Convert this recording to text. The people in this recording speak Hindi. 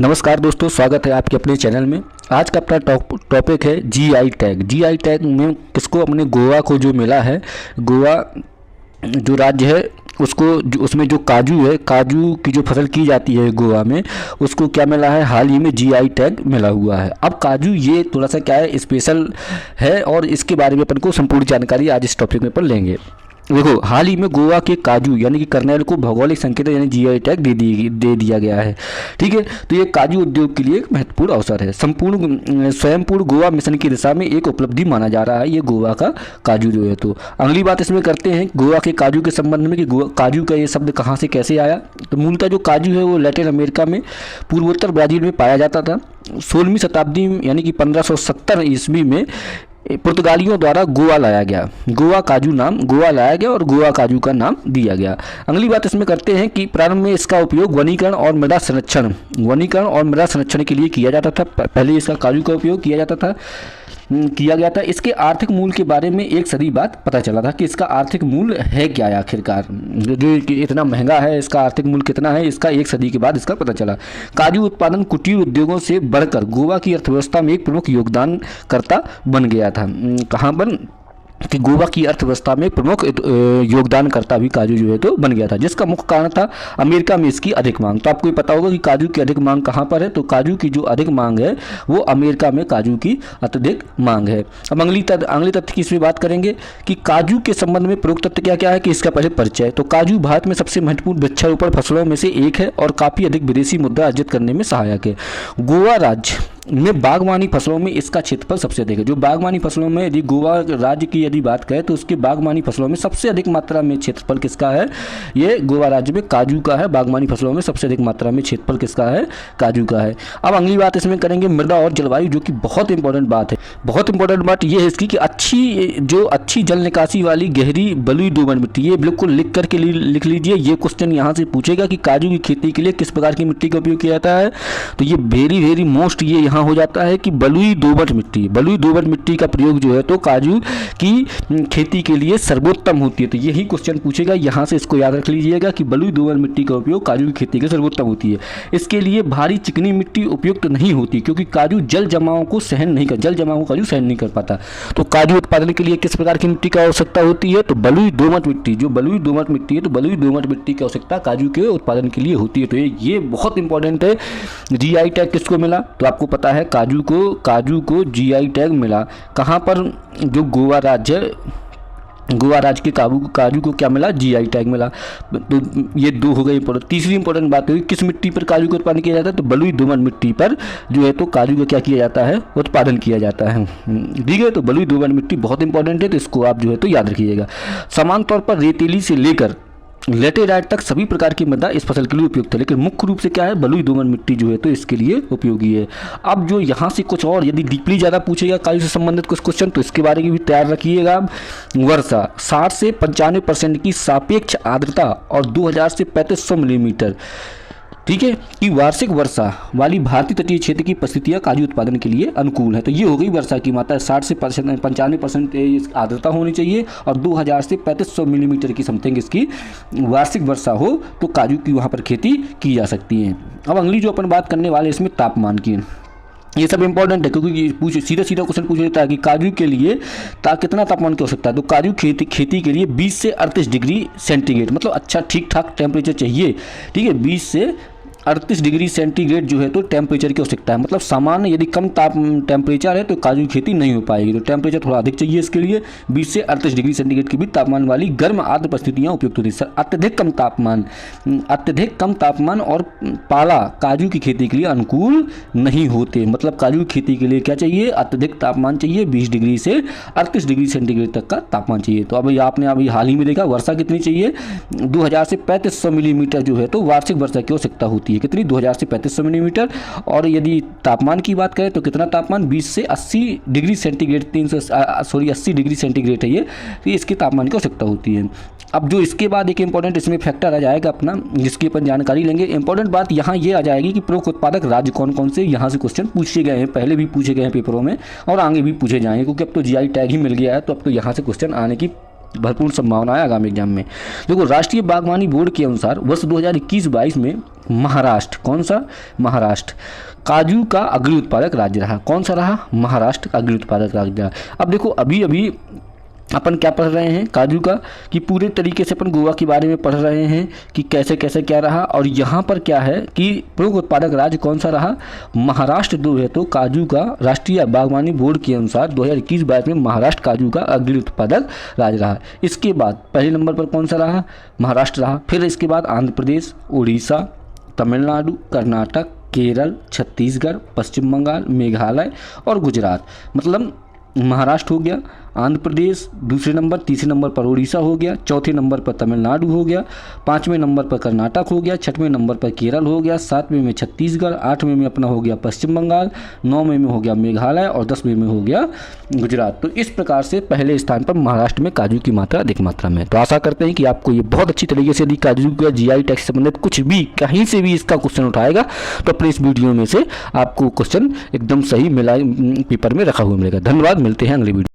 नमस्कार दोस्तों, स्वागत है आपके अपने चैनल में। आज का अपना टॉपिक है जीआई टैग। जीआई टैग में किसको? अपने गोवा को जो मिला है। गोवा जो राज्य है उसको उसमें जो काजू है, काजू की जो फसल की जाती है गोवा में, उसको क्या मिला है? हाल ही में जीआई टैग मिला हुआ है। अब काजू ये थोड़ा सा क्या है, स्पेशल है और इसके बारे में अपन को संपूर्ण जानकारी आज इस टॉपिक में अपन लेंगे। देखो, हाल ही में गोवा के काजू यानी कि कर्नेल को भौगोलिक संकेत यानी जीआई टैग दे दिया गया है। ठीक है, तो ये काजू उद्योग के लिए एक महत्वपूर्ण अवसर है। संपूर्ण स्वयंपूर्ण गोवा मिशन की दिशा में एक उपलब्धि माना जा रहा है ये गोवा का काजू जो है। तो अगली बात इसमें करते हैं गोवा के काजू के संबंध में कि काजू का ये शब्द कहाँ से कैसे आया। तो मूलतः जो काजू है वो लैटिन अमेरिका में पूर्वोत्तर ब्राज़ील में पाया जाता था। 16वीं शताब्दी यानी कि 1570 ईस्वी में पुर्तगालियों द्वारा गोवा लाया गया। गोवा काजू नाम गोवा लाया गया और गोवा काजू का नाम दिया गया। अगली बात इसमें करते हैं कि प्रारंभ में इसका उपयोग वनीकरण और मृदा संरक्षण के लिए किया जाता था। पहले इसका काजू का उपयोग किया गया था। इसके आर्थिक मूल्य के बारे में एक सदी बाद पता चला था कि इसका आर्थिक मूल्य है क्या है आखिरकार, जो इतना महंगा है, इसका आर्थिक मूल्य कितना है, इसका एक सदी के बाद इसका पता चला। काजू उत्पादन कुटीर उद्योगों से बढ़कर गोवा की अर्थव्यवस्था में एक प्रमुख योगदानकर्ता बन गया था। कहाँ पर? कि गोवा की अर्थव्यवस्था में प्रमुख योगदानकर्ता भी काजू जो है तो बन गया था, जिसका मुख्य कारण था अमेरिका में इसकी अधिक मांग। तो आपको ये पता होगा कि काजू की अधिक मांग कहाँ पर है। तो काजू की जो अधिक मांग है वो अमेरिका में काजू की अत्यधिक मांग है। अब अगली तथ्य की इसमें बात करेंगे कि काजू के संबंध में प्रमुख तथ्य क्या क्या है कि इसका पहले परिचय। तो काजू भारत में सबसे महत्वपूर्ण वृक्षारोपण फसलों में से एक है और काफ़ी अधिक विदेशी मुद्रा अर्जित करने में सहायक है। गोवा राज्य में बागवानी फसलों में इसका क्षेत्रफल सबसे अधिक है। जो बागवानी फसलों में यदि गोवा राज्य की यदि बात करें तो उसके बागवानी फसलों में सबसे अधिक मात्रा में क्षेत्रफल किसका है? ये गोवा राज्य में काजू का है। बागवानी फसलों में सबसे अधिक मात्रा में क्षेत्रफल किसका है? काजू का है। अब अगली बात इसमें करेंगे मृदा और जलवायु, जो कि बहुत इंपॉर्टेंट बात है। बहुत इंपॉर्टेंट बात यह है इसकी कि अच्छी जल निकासी वाली गहरी बलुई दोमट मिट्टी, ये बिल्कुल लिख लीजिए। ये क्वेश्चन यहाँ से पूछेगा कि काजू की खेती के लिए किस प्रकार की मिट्टी का उपयोग किया जाता है। तो ये वेरी मोस्ट ये हो जाता है कि बलुई दोमट मिट्टी का प्रयोग जो है तो काजू की खेती के लिए सर्वोत्तम होती है। तो यही क्वेश्चन पूछेगा, यहाँ से इसको याद रख लीजिएगा कि बलुई दोमट मिट्टी का उपयोग काजू की खेती के सर्वोत्तम होती है। इसके लिए भारी चिकनी मिट्टी उपयुक्त नहीं होती क्योंकि काजू जल जमाव को काजू सहन नहीं कर पाता। तो काजू उत्पादन के लिए किस प्रकार की मिट्टी की आवश्यकता होती है? तो बलुई दोमट मिट्टी की आवश्यकता काजू के उत्पादन के लिए होती है। तो ये बहुत इंपॉर्टेंट है। जीआई टैग किसको मिला? तो आपको पता है काजू को जीआई टैग मिला। कहाँ पर? जो गोवा राज्य के काजू को क्या मिला? जीआई टैग मिला। तो ये दो हो गए इंपॉर्टेंट। तीसरी इंपॉर्टेंट बात है किस मिट्टी पर काजू का उत्पादन किया जाता है? तो बलुई दोमट मिट्टी पर जो है तो काजू का क्या किया जाता है? उत्पादन किया जाता है। ठीक है, तो बलुई दोमट मिट्टी बहुत इंपॉर्टेंट है, तो इसको आप जो है तो याद रखिएगा। समान तौर पर रेतीली से लेकर लेटेराइट तक सभी प्रकार की मृदा इस फसल के लिए उपयुक्त है, लेकिन मुख्य रूप से क्या है? बलुई दोमट मिट्टी जो है तो इसके लिए उपयोगी है। अब जो यहाँ से कुछ और यदि डीपली ज़्यादा पूछेगा काजू से संबंधित कुछ क्वेश्चन, तो इसके बारे में भी तैयार रखिएगा। वर्षा 60 से 95% की सापेक्ष आर्द्रता और 2000 से 3500 मिलीमीटर, ठीक है, कि वार्षिक वर्षा वाली भारतीय तटीय क्षेत्र की परिस्थितियाँ काजू उत्पादन के लिए अनुकूल है। तो ये हो गई वर्षा की मात्रा। 60 से 95% आर्द्रता होनी चाहिए और 2000 से 3500 मिलीमीटर की समथिंग इसकी वार्षिक वर्षा हो तो काजू की वहाँ पर खेती की जा सकती है। अब अगली जो अपन बात करने वाले इसमें तापमान की, ये सब इंपॉर्टेंट है क्योंकि सीधा क्वेश्चन पूछ लेता है कि काजू के लिए कितना तापमान की आवश्यकता है। तो काजू खेती के लिए 20 से 38 डिग्री सेंटीग्रेड, मतलब अच्छा ठीक ठाक टेम्परेचर चाहिए। ठीक है, 20 से 38 डिग्री सेंटीग्रेड जो है तो टेम्परेचर की आवश्यकता है। मतलब सामान्य यदि कम टेम्परेचर है तो काजू की खेती नहीं हो पाएगी। तो टेम्परेचर थोड़ा अधिक चाहिए इसके लिए। 20 से 38 डिग्री सेंटीग्रेड की भी तापमान वाली गर्म आर्द्र परिस्थितियाँ उपयुक्त होती है। अत्यधिक कम तापमान और पाला काजू की खेती के लिए अनुकूल नहीं होते। मतलब काजू की खेती के लिए क्या चाहिए? अत्यधिक तापमान चाहिए, 20 डिग्री से 38 डिग्री सेंटीग्रेड तक का तापमान चाहिए। तो अभी आपने अभी हाल ही में देखा वर्षा कितनी चाहिए? 2000 से 3500 मिलीमीटर जो है तो वार्षिक वर्षा की आवश्यकता होती है। कितनी? 2000 से 3500 मिलीमीटर। और यदि तापमान की बात करें तो कितना तापमान? 20 से 80 डिग्री सेंटीग्रेड 80 डिग्री सेंटीग्रेड है ये, तो इसके तापमान की आवश्यकता होती है। अब जो इसके बाद एक इंपॉर्टेंट इसमें फैक्टर आ जाएगा अपना, जिसकी अपन जानकारी लेंगे। इंपॉर्टेंट बात यहाँ ये आ जाएगी कि प्रमुख उत्पादक राज्य कौन कौन से, यहाँ से क्वेश्चन पूछे गए हैं, पहले भी पूछे गए हैं पेपरों में और आगे भी पूछे जाएंगे क्योंकि अब तो जीआई टैग ही मिल गया है। तो अब तो यहाँ से क्वेश्चन आने की भरपूर संभावना है आगामी एग्जाम में। देखो, राष्ट्रीय बागवानी बोर्ड के अनुसार वर्ष 2021-22 में महाराष्ट्र, कौन सा, महाराष्ट्र काजू का अग्रणी उत्पादक राज्य रहा। कौन सा रहा, महाराष्ट्र का अग्रणी उत्पादक राज्य रहा। अब देखो, अभी अभी अपन क्या पढ़ रहे हैं काजू का, कि पूरे तरीके से अपन गोवा के बारे में पढ़ रहे हैं कि कैसे कैसे क्या रहा, और यहाँ पर क्या है कि प्रमुख उत्पादक राज्य कौन सा रहा, महाराष्ट्र जो है। तो काजू का राष्ट्रीय बागवानी बोर्ड के अनुसार 2021-22 में महाराष्ट्र काजू का अग्रणी उत्पादक राज्य रहा। इसके बाद पहले नंबर पर कौन सा रहा, महाराष्ट्र रहा। फिर इसके बाद आंध्र प्रदेश, उड़ीसा, तमिलनाडु, कर्नाटक, केरल, छत्तीसगढ़, पश्चिम बंगाल, मेघालय और गुजरात। मतलब महाराष्ट्र हो गया, आंध्र प्रदेश दूसरे नंबर, तीसरे नंबर पर उड़ीसा हो गया, चौथे नंबर पर तमिलनाडु हो गया, पाँचवें नंबर पर कर्नाटक हो गया, छठवें नंबर पर केरल हो गया, सातवें में छत्तीसगढ़, आठवें में अपना हो गया पश्चिम बंगाल, नौवें में हो गया मेघालय और 10वें में हो गया गुजरात। तो इस प्रकार से पहले स्थान पर महाराष्ट्र में काजू की मात्रा अधिक मात्रा में। तो आशा करते हैं कि आपको ये बहुत अच्छी तरीके से यदि काजू का GI टैग से संबंधित कुछ भी कहीं से भी इसका क्वेश्चन उठाएगा तो अपने इस वीडियो में से आपको क्वेश्चन एकदम सही मिला पेपर में रखा हुआ मिलेगा। धन्यवाद, मिलते हैं अगले वीडियो।